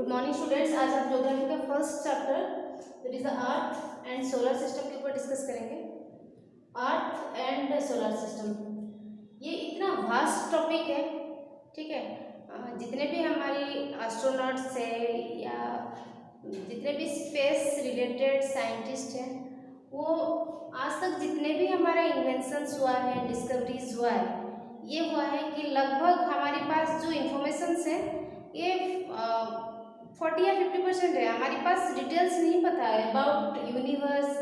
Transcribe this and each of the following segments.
Good morning students. आज हम geography का first chapter that is the earth and solar system के ऊपर डिस्कस करेंगे। अर्थ एंड सोलर सिस्टम ये इतना वास्ट टॉपिक है, ठीक है। जितने भी हमारी एस्ट्रोनॉट्स है या जितने भी स्पेस रिलेटेड साइंटिस्ट हैं, वो आज तक जितने भी हमारा इन्वेंशंस हुआ है, डिस्कवरीज हुआ है, ये हुआ है कि लगभग हमारे पास जो इन्फॉर्मेशंस है ये 40 या 50% है। हमारे पास डिटेल्स नहीं पता है about universe,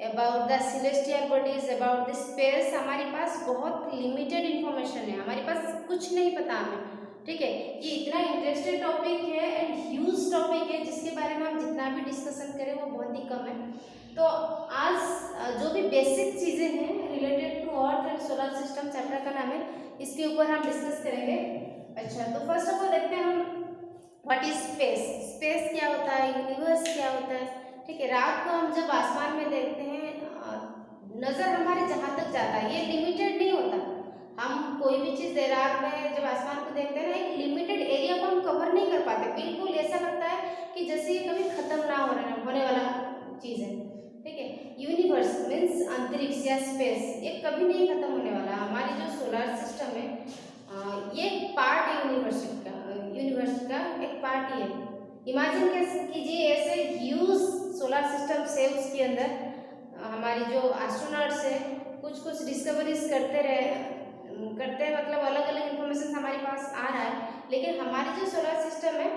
about the celestial bodies, about the space. हमारे पास बहुत लिमिटेड इन्फॉर्मेशन है, हमारे पास कुछ नहीं पता हमें, ठीक है। ये इतना इंटरेस्टेड टॉपिक है एंड ह्यूज टॉपिक है जिसके बारे में हम जितना भी डिस्कशन करें वो बहुत ही कम है। तो आज जो भी बेसिक चीज़ें हैं related to earth and solar system chapter का नाम है, इसके ऊपर हम डिस्कस करेंगे। अच्छा, तो फर्स्ट ऑफ ऑल देखते हैं हम व्हाट इज स्पेस। स्पेस क्या होता है, यूनिवर्स क्या होता है, ठीक है। रात को हम जब आसमान में देखते हैं, नज़र हमारे जहाँ तक जाता है ये लिमिटेड नहीं होता। हम कोई भी चीज़ रात में जब आसमान को देखते हैं ना, एक लिमिटेड एरिया को हम कवर नहीं कर पाते। बिल्कुल ऐसा लगता है कि जैसे ये कभी ख़त्म ना होने वाला चीज़ है, ठीक है। यूनिवर्स मीन्स अंतरिक्ष या स्पेस, ये कभी नहीं खत्म होने वाला। हमारी जो सोलर सिस्टम है ये पार्ट है यूनिवर्स का एक पार्ट ही है। इमेजिन कीजिए ऐसे ह्यूज सोलर सिस्टम से उसके अंदर हमारी जो एस्ट्रोनॉट्स है कुछ डिस्कवरीज करते हैं, मतलब अलग अलग इन्फॉर्मेशन हमारे पास आ रहा है। लेकिन हमारी जो सोलर सिस्टम है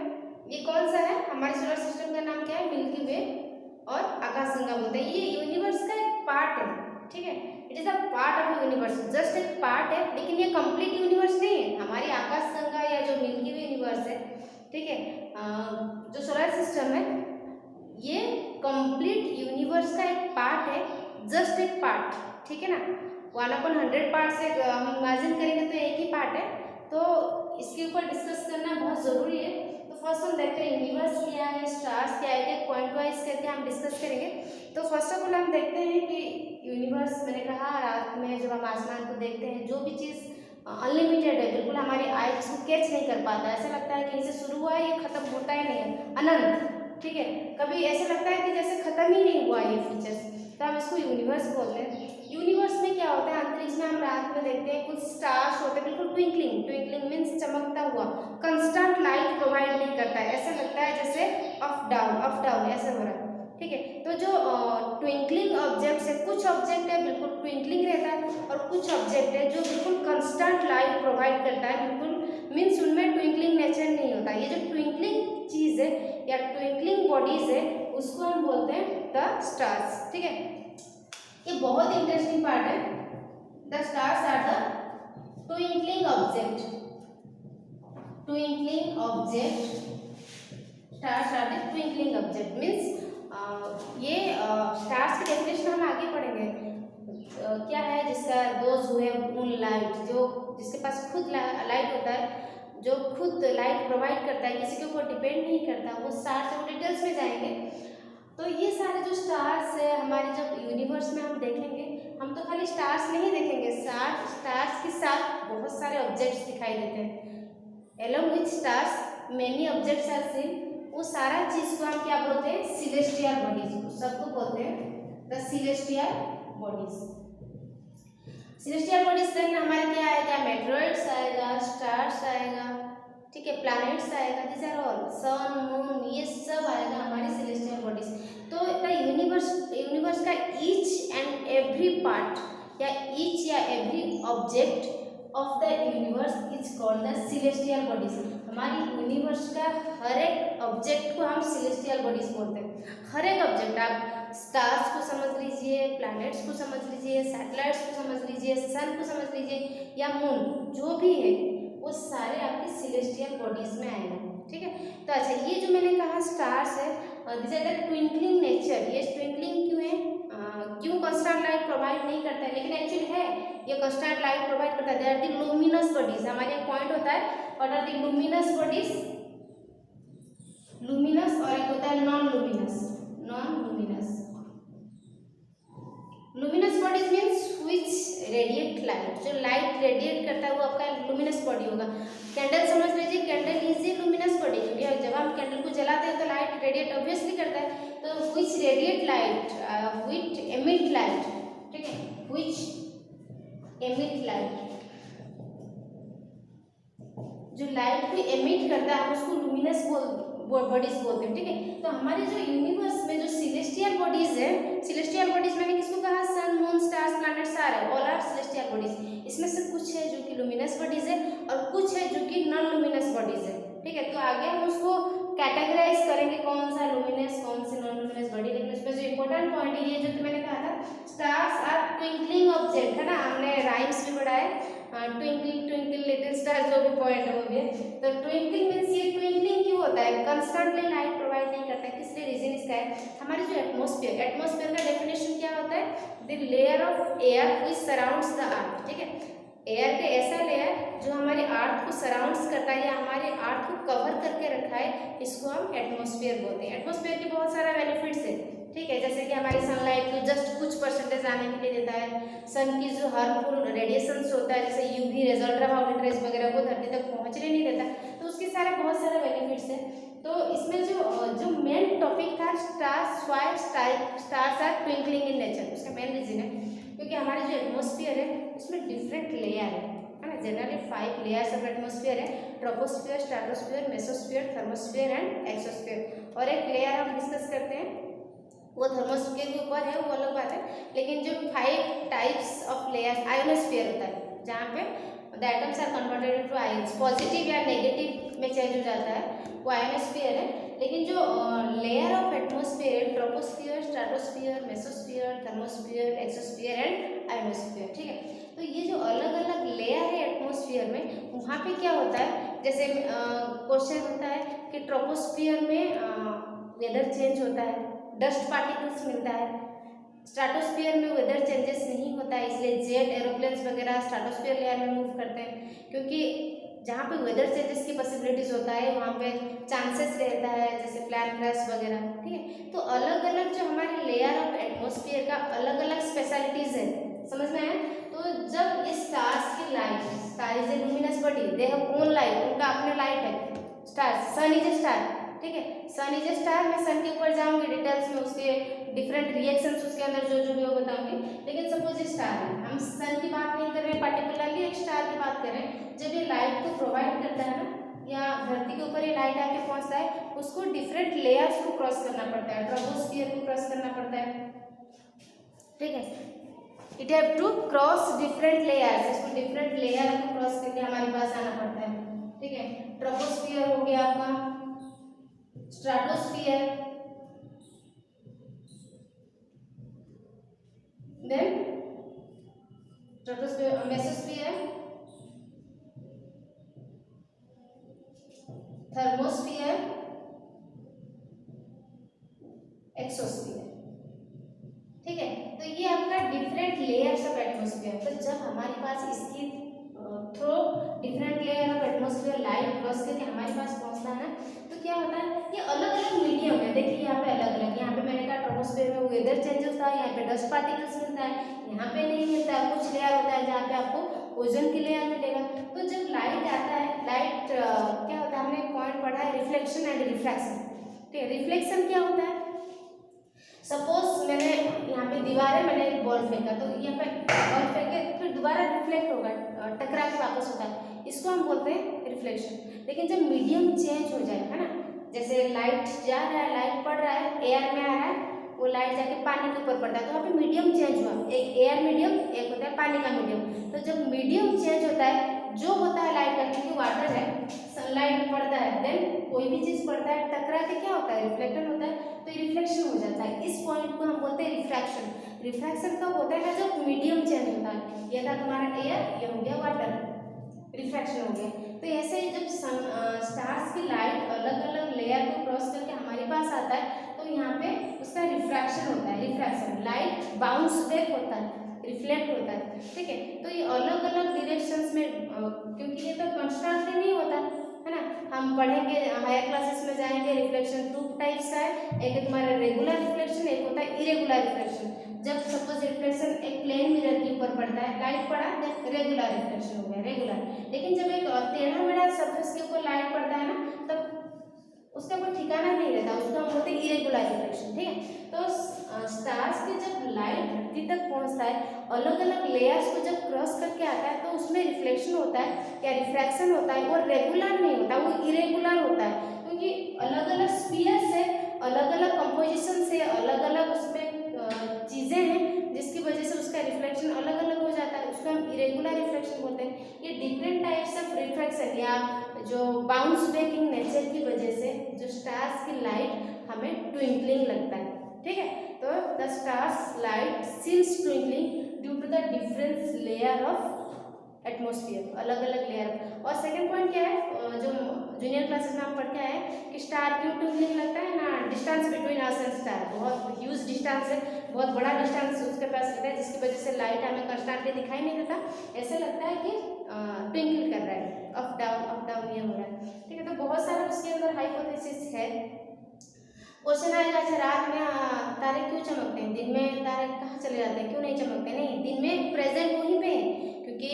ये कौन सा है, हमारे सोलर सिस्टम का नाम क्या है, मिल्की वे और आकाशगंगा बोलते हैं। ये यूनिवर्स का एक पार्ट है, ठीक है। It is a part of universe, just एक पार्ट है, लेकिन ये कंप्लीट यूनिवर्स नहीं है। हमारी आकाशगंगा या जो मिल्की वे यूनिवर्स है, ठीक है, जो सोलर सिस्टम है ये कंप्लीट यूनिवर्स का एक पार्ट है, जस्ट एक पार्ट, ठीक है ना। 1/100 पार्ट से हम इमेजिन करेंगे तो एक ही पार्ट है। तो इसके ऊपर डिस्कस करना बहुत ज़रूरी है। तो फर्स्ट हम देखते हैं यूनिवर्स क्या है, स्टार्स क्या है, पॉइंट वाइज करके हम डिस्कस करेंगे। तो फर्स्ट ऑफ ऑल हम देखते हैं कि यूनिवर्स, मैंने कहा रात में जब हम आसमान को देखते हैं जो भी चीज़ अनलिमिटेड है, बिल्कुल हमारी आइज को कैच नहीं कर पाता। ऐसा लगता है कि इसे शुरू हुआ है, ये खत्म होता ही नहीं है, अनंत, ठीक है। कभी ऐसा लगता है कि जैसे खत्म ही नहीं हुआ ये फीचर्स, तो हम इसको यूनिवर्स बोलते हैं। यूनिवर्स में क्या होता है, अंतरिक्ष में हम रात में देखते हैं कुछ स्टार्स होते हैं, बिल्कुल ट्विंकलिंग मीन्स चमकता हुआ, कंस्टेंट लाइट प्रोवाइड नहीं करता है। ऐसा लगता है जैसे अप डाउन ऐसा हो रहा है, ठीक है। तो जो ट्विंकलिंग ऑब्जेक्ट्स है, कुछ ऑब्जेक्ट है बिल्कुल ट्विंकलिंग रहता है और कुछ ऑब्जेक्ट है जो बिल्कुल कंस्टेंट लाइट प्रोवाइड करता है, बिल्कुल मीन्स उनमें ट्विंकलिंग नेचर नहीं होता। ये जो ट्विंकलिंग चीज़ है या ट्विंकलिंग बॉडीज है उसको हम बोलते हैं द स्टार्स, ठीक है। ये बहुत इंटरेस्टिंग पार्ट है। The stars are the twinkling object, stars are the twinkling object means ये स्टार्स की डेफिनेशन हम आगे पढ़ेंगे। क्या है जिसका दोज हुए मून लाइट, जो जिसके पास खुद लाइट होता है, जो खुद लाइट प्रोवाइड करता है, किसी के ऊपर डिपेंड नहीं करता, वो स्टार्स है, वो डिटेल्स में जाएंगे। तो ये सारे जो स्टार्स है हमारे जब यूनिवर्स में हम देखेंगे, हम तो खाली स्टार्स नहीं देखेंगे, स्टार्स के साथ बहुत सारे ऑब्जेक्ट्स दिखाई देते हैं। Along with stars many objects are seen. वो सारा चीज़ को हम क्या बोलते हैं, सिलेस्टियल बॉडीज, सबको बोलते हैं the celestial bodies. Celestial bodies then हमारे क्या आएगा, मेटेरॉइड्स आएगा, स्टार्स आएगा, ठीक है, प्लैनेट्स आएगा, this are all, sun moon, ये सब आएगा हमारी सेलेस्टियल बॉडीज। तो द यूनिवर्स का ईच एंड एवरी पार्ट या ईच या every object of the universe is called the celestial bodies. हमारी यूनिवर्स का हर एक ऑब्जेक्ट को हम सेलेस्टियल बॉडीज बोलते हैं। हर एक ऑब्जेक्ट, आप स्टार्स को समझ लीजिए, प्लैनेट्स को समझ लीजिए, सैटेलाइट्स को समझ लीजिए, सन को समझ लीजिए या मून, जो भी है वो सारे आपकी सेलेस्टियल बॉडीज में आएगा, ठीक है। तो अच्छा, ये जो मैंने कहा स्टार्स है, this are the twinkling nature. ये ट्विंकलिंग क्यों है, क्यों कंस्टेंट लाइट प्रोवाइड नहीं करता है, लेकिन एक्चुअली है ये कंस्टेंट लाइट प्रोवाइड करता है। They are the luminous bodies. हमारे एक पॉइंट होता है what are the luminous bodies, luminous, और एक होता है non luminous. Luminous bodies means which radiate light, जो लाइट रेडिएट करता है वो आपका लुमिनस बॉडी होगा। कैंडल समझ लीजिए, candle is a luminous body, क्योंकि जब हम कैंडल को जला जलाते हैं तो लाइट रेडिएट ऑब्वियसली करता है, तो विच रेडिएट लाइट, विच एमिट लाइट, ठीक है, विच एमिट लाइट, जो लाइट भी एमिट करता है हम उसको लुमिनस बॉडीज बोलते हैं, ठीक है। तो हमारे जो यूनिवर्स में जो सिलेस्टियल बॉडीज है, सिलेस्टियल बॉडीज मैंने किसको कहा, सन, मून, स्टार्स, प्लैनेट्स सारे, ऑल आर सिलेस्टियल बॉडीज। इसमें से कुछ है जो कि लुमिनस बॉडीज है और कुछ है जो कि नॉन लुमिनस बॉडीज है, ठीक है। तो आगे हम उसको कैटेगराइज करेंगे कौन सा लुमिनस कौन से नॉन लुमिनस बॉडी, लेकिन उसमें जो इंपॉर्टेंट पॉइंट है ये जो मैंने कहा था, स्टार्स आर ट्विंकलिंग ऑब्जेक्ट, है ना, हमने राइम्स भी पढ़ा है, ट्विंकल ट्विंकल लिटिल स्टार, जो भी पॉइंट है वो भी है। तो ट्विंकलिंग मीन्स ये ट्विंकलिंग क्यों होता है, कंस्टेंटली लाइट प्रोवाइड नहीं करता है, किस लिए, रीजन इसका है हमारे जो एटमॉस्फेयर, एटमॉस्फेयर का डेफिनेशन क्या होता है, the layer of air which surrounds the earth, ठीक है। एयर का ऐसा लेयर जो हमारे अर्थ को सराउंड्स करता है या हमारे अर्थ को कवर करके रखा है, इसको हम एटमॉस्फेयर बोलते हैं। एटमॉस्फेयर के बहुत सारा बेनिफिट्स है, ठीक है, जैसे कि हमारी सनलाइट को जस्ट कुछ परसेंटेज आने के लिए देता है, सन की जो हार्मफुल रेडिएशंस होता है जैसे यूवी रेज, अल्ट्रावायलेट रेज वगैरह को धरती तक पहुंचने नहीं देता, तो उसके सारे बहुत सारे बेनिफिट्स है। तो इसमें जो मेन टॉपिक था stars, why stars are twinkling in nature, उसका मेन रीजन है क्योंकि हमारे जो एटमॉस्फेयर है उसमें डिफरेंट लेयर है ना, जनरली 5 लेयर्स ऑफ एटमॉस्फेयर है, troposphere, stratosphere, mesosphere, thermosphere and exosphere. और एक लेयर हम डिस्कस करते हैं वो थर्मोस्फियर के ऊपर है, वो अलग बात है, लेकिन जो 5 टाइप्स ऑफ लेयर्स, आयोनोस्फियर होता है जहाँ पे the atoms are converted into ions, positive या नेगेटिव में चेंज हो जाता है, वो आयोनोस्फियर है। लेकिन जो layer of atmosphere, troposphere, stratosphere, mesosphere, thermosphere, exosphere and ionosphere, ठीक है। तो ये जो अलग अलग लेयर है एटमॉस्फियर में, वहाँ पे क्या होता है, जैसे क्वेश्चन होता है कि ट्रोपोस्फियर में वेदर चेंज होता है, डस्ट पार्टिकल्स मिलता है, स्ट्रेटोस्फियर में वेदर चेंजेस नहीं होता है, इसलिए जेट एरोप्लेन्स वगैरह स्ट्रेटोस्फियर लेयर में मूव करते हैं, क्योंकि जहाँ पे वेदर चेंजेस की पॉसिबिलिटीज होता है वहाँ पे चांसेस रहता है जैसे प्लान क्रैश वगैरह, ठीक है। तो अलग अलग जो हमारे लेयर ऑफ एटमॉस्फेयर का अलग अलग स्पेशलिटीज है, समझ में आया। तो जब ये स्टार्स की light, star is a luminous body, they have own light, उनका अपने लाइट है, stars, sun is a star, ठीक है, सन इज ए स्टार, मैं सन के ऊपर जाऊंगी डिटेल्स में, उसके डिफरेंट रिएक्शंस उसके अंदर जो जो भी वो बताऊंगी, लेकिन सपोज ये स्टार है, हम सन की बात नहीं कर रहे हैं पर्टिकुलरली, एक स्टार की बात कर रहे हैं। जब ये लाइट को प्रोवाइड करता है ना, या धरती के ऊपर ये लाइट आके पहुंचता है, उसको डिफरेंट लेयर्स को क्रॉस करना पड़ता है, ट्रोपोस्फियर को क्रॉस करना पड़ता है, ठीक है, it have to cross different layers, इसको डिफरेंट लेयर को क्रॉस करके हमारे पास आना पड़ता है, ठीक है। ट्रोपोस्फियर हो गया आपका, stratosphere, then stratosphere, mesosphere, thermosphere, exosphere, ठीक है। तो ये आपका डिफरेंट लेयर्स ऑफ एटमॉस्फेयर। तो जब हमारे पास इसकी through different layer of atmosphere light cross करके हमारे पास पहुंचता है ना, तो क्या होता है, ये अलग अलग मीडियम है, देखिए यहाँ पे अलग अलग, यहाँ पे मैंने कहा ट्रोपोस्फियर में वेदर चेंज होता है, यहाँ पे डस्ट पार्टिकल्स मिलता है, यहाँ पे नहीं मिलता है, कुछ लेयर होता है जहाँ पे आपको ओजोन की लेयर मिलेगा। तो जब लाइट आता है, लाइट क्या होता है, हमने एक पॉइंट पढ़ा है, रिफ्लेक्शन एंड रिफ्रैक्शन, ठीक है। रिफ्लेक्शन क्या होता है, सपोज मैंने यहाँ पे दीवार है, मैंने एक बॉल फेंका, तो यहाँ पे बॉल फेंके फिर दोबारा रिफ्लेक्ट होगा, टकरा के वापस होता है, इसको हम बोलते हैं रिफ्लेक्शन। लेकिन जब मीडियम चेंज हो जाए, है ना, जैसे लाइट जा रहा है, लाइट पड़ रहा है, एयर में आ रहा है, वो लाइट जाके पानी के ऊपर पड़ता है, तो वहाँ पे मीडियम चेंज हुआ, एक एयर मीडियम, एक होता है पानी का मीडियम। तो जब मीडियम चेंज होता है, जो होता है लाइट का, क्योंकि वाटर है, सनलाइट पड़ता है, देन कोई भी चीज पड़ता है, टकरा के क्या होता है, रिफ्लेक्टेड होता है, तो रिफ्लेक्शन हो जाता है। इस पॉइंट को हम बोलते हैं रिफ्रैक्शन। रिफ्रैक्शन कब होता है ना, जब मीडियम चेंज होता है, ये था तुम्हारा एयर, ये हो गया वाटर, रिफ्रैक्शन हो गया। तो ऐसे जब स्टार्स की लाइट अलग अलग लेयर को क्रॉस करके हमारे पास आता है, तो यहाँ पे उसका रिफ्रैक्शन होता है, रिफ्रैक्शन, लाइट बाउंस बैक होता है, रिफ्लेक्ट होता है, ठीक है। तो ये अलग अलग डिरेक्शंस में, क्योंकि ये तो कॉन्स्टेंटली नहीं होता है ना, हम पढ़ेंगे हायर क्लासेस में जाएंगे, रिफ्लेक्शन 2 टाइप्स का है, एक है तुम्हारा रेगुलर रिफ्लेक्शन, एक होता है इरेगुलर रिफ्लेक्शन। जब सपोज रिफ्लेक्शन एक प्लेन मिरर के ऊपर पड़ता है, लाइट पड़ा, रेगुलर रिफ्लेक्शन हो गया, रेगुलर। लेकिन जब एक टेढ़ा मेढ़ा सरफेस के ऊपर लाइट पड़ता है ना, तब उसका कोई ठिकाना नहीं रहता, उसको हम बोलते हैं इरेगुलर रिफ्लेक्शन। ठीक है, तो स्टार्स के जब लाइट धरती तक पहुंचता है, अलग अलग लेयर्स को जब क्रॉस करके आता है, तो उसमें रिफ्लेक्शन होता है या रिफ्रैक्शन होता है, वो रेगुलर नहीं होता, वो इरेगुलर होता है, क्योंकि अलग अलग स्पीयर से, अलग अलग कंपोजिशन से, अलग अलग उसमें चीज़ें हैं जिसकी वजह से उसका रिफ्लेक्शन अलग अलग हो जाता है, उसको हम इरेगुलर रिफ्लेक्शन बोलते हैं। ये डिफरेंट टाइप्स ऑफ रिफ्रैक्शन या जो बाउंस बैकिंग नेचर की वजह से जो स्टार्स की लाइट हमें ट्विंकलिंग लगता है। ठीक है, तो the stars light seems twinkling due to the difference layer of atmosphere, अलग अलग लेयर। और सेकंड पॉइंट क्या है, जो जूनियर क्लासेस में हम पढ़ के आए कि स्टार क्यों ट्विंकलिंग लगता है ना, distance between us and star, बहुत ह्यूज डिस्टेंस है, बहुत बड़ा डिस्टेंस उसके पास रहता है, जिसकी वजह से लाइट हमें कंस्टेंटली दिखाई नहीं देता, ऐसे लगता है कि ट्विंकल कर रहा है, अप डाउन ये हो रहा है। ठीक है, तो बहुत सारा उसके अंदर हाइपोथेसिस है। क्वेश्चन आएगा, अच्छा रात में तारे क्यों चमकते हैं, दिन में तारे कहाँ चले जाते हैं, क्यों नहीं चमकते? नहीं, दिन में प्रेजेंट वहीं पे है, क्योंकि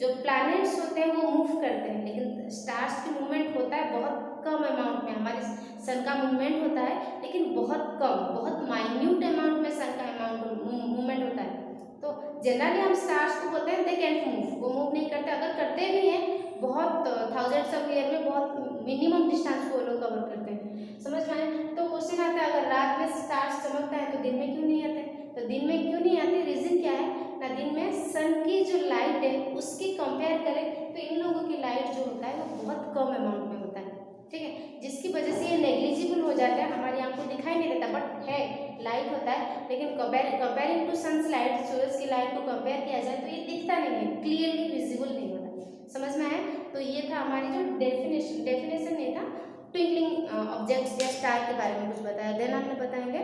जो प्लैनेट्स होते हैं वो मूव करते हैं, लेकिन स्टार्स की मूवमेंट होता है बहुत कम अमाउंट में। हमारे सन का मूवमेंट होता है लेकिन बहुत कम, बहुत माइन्यूट अमाउंट में सन का अमाउंट मूवमेंट होता है। तो जनरली हम स्टार्स को बोलते हैं दे कैंट मूव, वो मूव नहीं करते, अगर करते भी हैं बहुत थाउजेंड्स ऑफ ईयर में, बहुत मिनिमम डिस्टेंस को वो लोग कवर करते हैं। समझ में आए? तो क्वेश्चन आता है, अगर रात में स्टार्स चमकता है तो दिन में क्यों नहीं आते? तो दिन में क्यों नहीं आते, रीजन क्या है ना, दिन में सन की जो लाइट है उसकी कंपेयर करें तो इन लोगों की लाइट जो होता है वो बहुत कम अमाउंट में होता है। ठीक है, जिसकी वजह से ये नेग्लिजिबल हो जाता है, हमारी आंख को दिखाई नहीं देता, बट है लाइट होता है, लेकिन कंपेयरिंग टू सन्स लाइट, सूरज की लाइट को कंपेयर किया जाए तो ये दिखता नहीं है, क्लियरली विजिबल नहीं होता। समझ में आया? तो ये था हमारी जो डेफिनेशन नहीं था, ट्विंकलिंग ऑब्जेक्ट्स या स्टार के बारे में कुछ बताया। देन हमने बताएंगे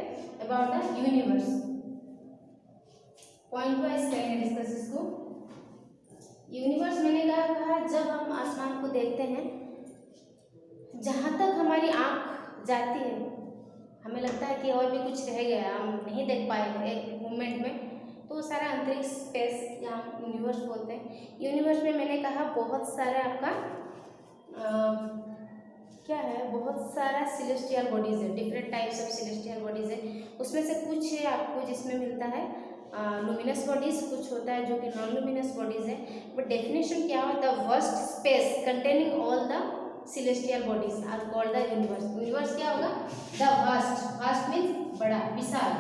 about the universe, point wise करेंगे डिस्कस इसको। यूनिवर्स मैंने कहा जब हम आसमान को देखते हैं, जहाँ तक हमारी आँख जाती है हमें लगता है कि और भी कुछ रह गया, हम नहीं देख पाए एक मोमेंट में, तो वो सारा अंतरिक्ष स्पेस या हम यूनिवर्स बोलते हैं। यूनिवर्स में मैंने कहा बहुत सारा आपका क्या है, बहुत सारा सिलेस्टियल बॉडीज़ है, different types of celestial bodies है। उसमें से कुछ है आपको जिसमें मिलता है लुमिनस बॉडीज, कुछ होता है जो कि नॉन लुमिनस बॉडीज है। बट डेफिनेशन क्या हो, the vast space containing all the celestial bodies are called the universe. Universe क्या होगा, द वास्ट मीन्स बड़ा, विशाल,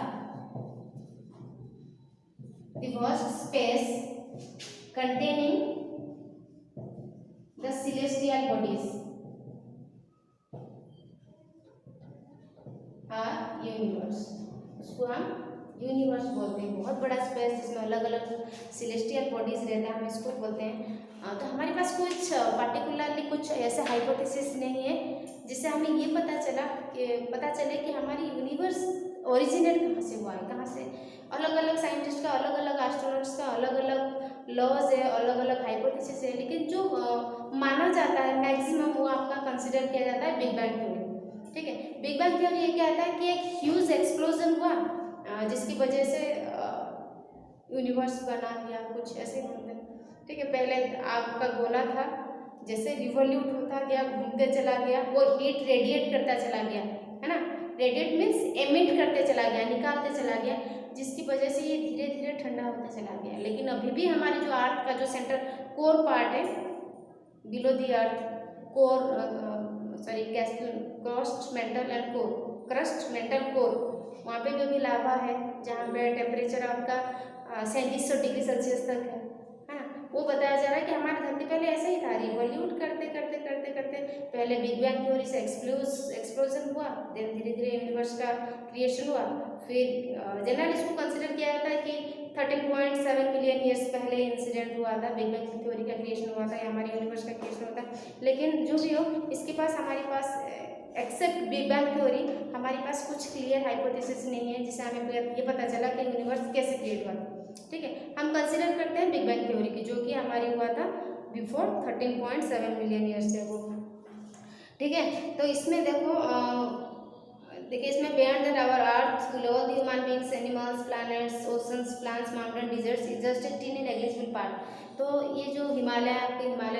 the vast space containing the celestial bodies are universe. उसको हम यूनिवर्स बोलते हैं, बहुत बड़ा स्पेस जिसमें अलग अलग सिलेस्टियल बॉडीज रहते हैं, हम इसको बोलते हैं। तो हमारे पास कुछ पार्टिकुलरली कुछ ऐसे हाइपोथेसिस नहीं है जिससे हमें ये पता चले कि हमारी यूनिवर्स ओरिजिनेट कहाँ से हुआ है, कहाँ से। अलग अलग साइंटिस्ट का, अलग अलग एस्ट्रोनॉट्स का अलग अलग लॉज है, अलग अलग हाइपोथेसिस है, लेकिन जो माना जाता है मैक्सिमम वो आपका कंसिडर किया जाता है बिग बैंग थ्योरी। ठीक है, बिग बैंग थ्योरी ये कहता है कि एक ह्यूज एक्सप्लोजन हुआ जिसकी वजह से यूनिवर्स बना या कुछ ऐसे बोलते हैं। ठीक है, पहले आग का गोला था, जैसे रिवॉल्यूट होता गया, घूमते चला गया, वो हीट रेडिएट करता चला गया, है ना, रेडिएट मीन्स एमिट करते चला गया, निकालते चला गया, जिसकी वजह से ये धीरे धीरे ठंडा होता चला गया। लेकिन अभी भी हमारी जो अर्थ का जो सेंटर कोर पार्ट है, below the earth core, sorry crust mantle and core, crust mantle core, वहाँ पे भी अभी लावा है जहाँ पे टेम्परेचर आपका 3700 डिग्री सेल्सियस तक है ना। वो बताया जा रहा है कि हमारी धरती पहले ऐसे ही था, रिवॉल्यूट करते करते करते करते पहले बिग बैंग थ्योरी से एक्सप्लोजन हुआ, देन धीरे धीरे यूनिवर्स का क्रिएशन हुआ। फिर जनरल इसको कंसिडर किया जाता है कि 13.7 मिलियन ईयर्स पहले इंसिडेंट हुआ था, बिग बैंग थ्योरी का क्रिएशन हुआ था या हमारे यूनिवर्स का क्रिएशन होता है। लेकिन जो भी हो, इसके पास हमारे पास एक्सेप्ट बिग बैंग थ्योरी हमारे पास कुछ क्लियर हाइपोथेसिस नहीं है जिससे हमें ये पता चला कि यूनिवर्स कैसे क्रिएट हुआ। ठीक है, हम कंसिडर करते हैं बिग बैंग थ्योरी की, जो कि हमारी हुआ था बिफोर 13.7 मिलियन ईयर्स से वो। ठीक है, तो इसमें देखिए इसमें beyond that our earth below the human beings, animals, planets, oceans, plants, mountain, deserts is just a tiny negligible part. तो ये जो हिमालय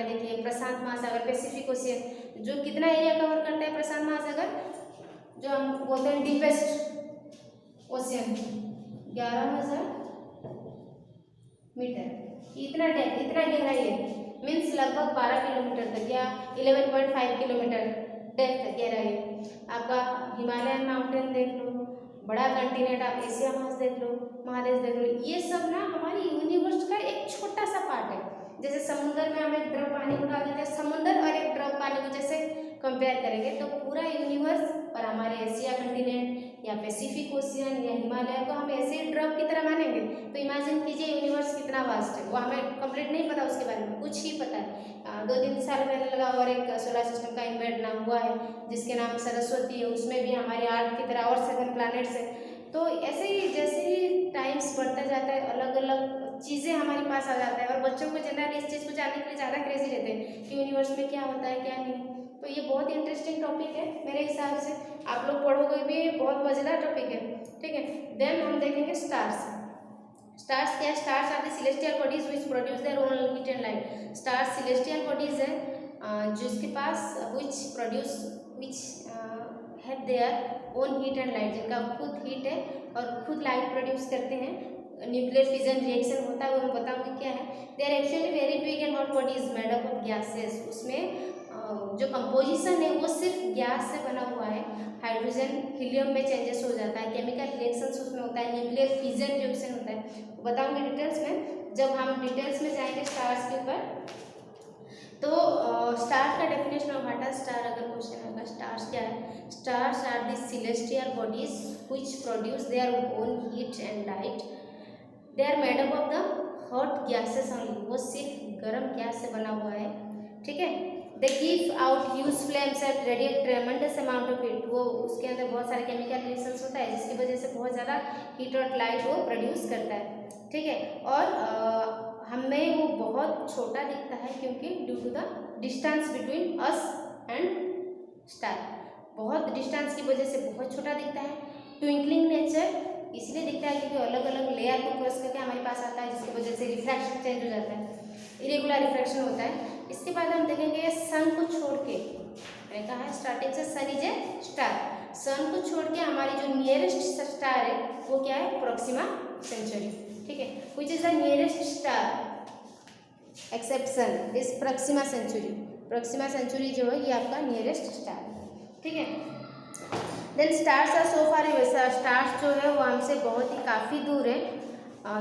देखिए, प्रशांत महासागर, पैसिफिक ओशियन, जो कितना एरिया कवर करता है प्रशांत महासागर, जो हम बोलते हैं डीपेस्ट ओशियन, 11,000 मीटर। इतना डेप्थ, इतना गहराई है, मीन्स लगभग 12 किलोमीटर तक या 11.5 किलोमीटर डेप्थ गहराई है। आपका हिमालयन माउंटेन देख लो, बड़ा कंटिनेंट आप एशिया महादेश देख लो, ये सब ना हमारी यूनिवर्स का एक छोटा सा पार्ट है। जैसे समुद्र में हम एक ड्रॉप पानी को डाल देते हैं, समुद्र और एक ड्रॉप पानी को जैसे कंपेयर करेंगे तो पूरा यूनिवर्स और हमारे एशिया कंटिनेंट या पैसिफिक ओशियन या हिमालय को हम ऐसे ही ड्रॉप की तरह मानेंगे। तो इमेजिन कीजिए यूनिवर्स कितना वास्ट है। वो हमें कंप्लीट नहीं पता उसके बारे में, कुछ ही पता है। 2-3 साल पहले लगा और एक सोलर सिस्टम का इन्वेंट नाम हुआ है जिसके नाम सरस्वती है, उसमें भी हमारे अर्थ की तरह और 7 प्लैनेट्स है। तो ऐसे ही जैसे ही टाइम्स बढ़ता जाता है अलग अलग चीज़ें हमारे पास आ जाता है, और बच्चों को जनरली इस चीज़ को जानने के लिए ज़्यादा क्रेजी रहते हैं कि यूनिवर्स में क्या होता है क्या नहीं। तो ये बहुत इंटरेस्टिंग टॉपिक है मेरे हिसाब से, आप लोग पढ़ोगे भी, बहुत मज़ेदार टॉपिक है, ठीक है। देन हम देखेंगे स्टार्स। स्टार्स क्या है? Stars are the celestial bodies which produce their own heat and light. Stars celestial bodies है जिसके पास which have their own heat and light, जिनका खुद हीट है और खुद लाइट प्रोड्यूस करते हैं। न्यूक्लियर फिजन रिएक्शन होता है, वो मैं बताऊंगी क्या है। They are actually very big and hot bodies made up of gases. उसमें जो कंपोजिशन है वो सिर्फ गैस से बना हुआ है। हाइड्रोजन हीलियम में चेंजेस हो जाता है, केमिकल रिएक्शंस उसमें होता है, न्यूक्लियर फिजन रिएक्शन होता है, बताऊंगी डिटेल्स में जब हम डिटेल्स में जाएंगे स्टार्स के ऊपर। तो स्टार का definition of what are star अगर क्वेश्चन होगा, स्टार्स क्या है? Stars are the celestial bodies which produce their own heat and light. They are made up of the hot gases only, वो सिर्फ गर्म गैस से बना हुआ है, ठीक है। They give out huge flames at radiate tremendous amount of heat. वो उसके अंदर बहुत सारे केमिकल रिएक्शंस होता है जिसकी वजह से बहुत ज़्यादा हीट और लाइट वो प्रोड्यूस करता है, ठीक है। और हमें वो बहुत छोटा दिखता है क्योंकि due to the distance between us and star, बहुत डिस्टेंस की वजह से बहुत छोटा दिखता है। ट्विंकलिंग नेचर इसलिए दिखता है क्योंकि अलग अलग लेयर को क्रॉस करके हमारे पास आता है जिसकी वजह से रिफ्रैक्शन चेंज हो जाता है, इरेगुलर रिफ्रैक्शन होता है। इसके बाद हम देखेंगे सन को छोड़ के, मैंने कहा है स्टार्टिंग से सन इज ए स्टार। सन को छोड़ के हमारी जो नियरेस्ट स्टार है वो क्या है? प्रोक्सिमा सेंचुरी, ठीक है। Which is the nearest star except sun is Proxima Centauri. Proxima Centauri जो है ये आपका नियरेस्ट स्टार है, ठीक है। Then stars are so far away. Stars जो है वो हमसे बहुत ही काफ़ी दूर है,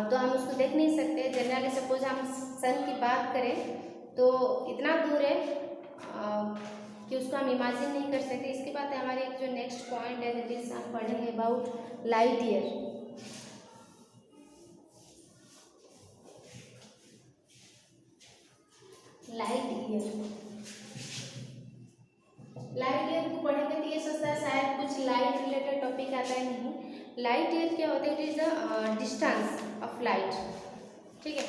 तो हम उसको देख नहीं सकते। जनरली सपोज हम सन की बात करें तो इतना दूर है कि उसको हम इमेजिन नहीं कर सकते। इसके बाद हमारे एक जो नेक्स्ट पॉइंट है दैट इज हम पढ़ेंगे about light year. Light year को पढ़ेंगे तो ये सोचता है शायद कुछ लाइट रिलेटेड टॉपिक आता है, नहीं। लाइट ईयर क्या होता है? It is the distance of light, ठीक है।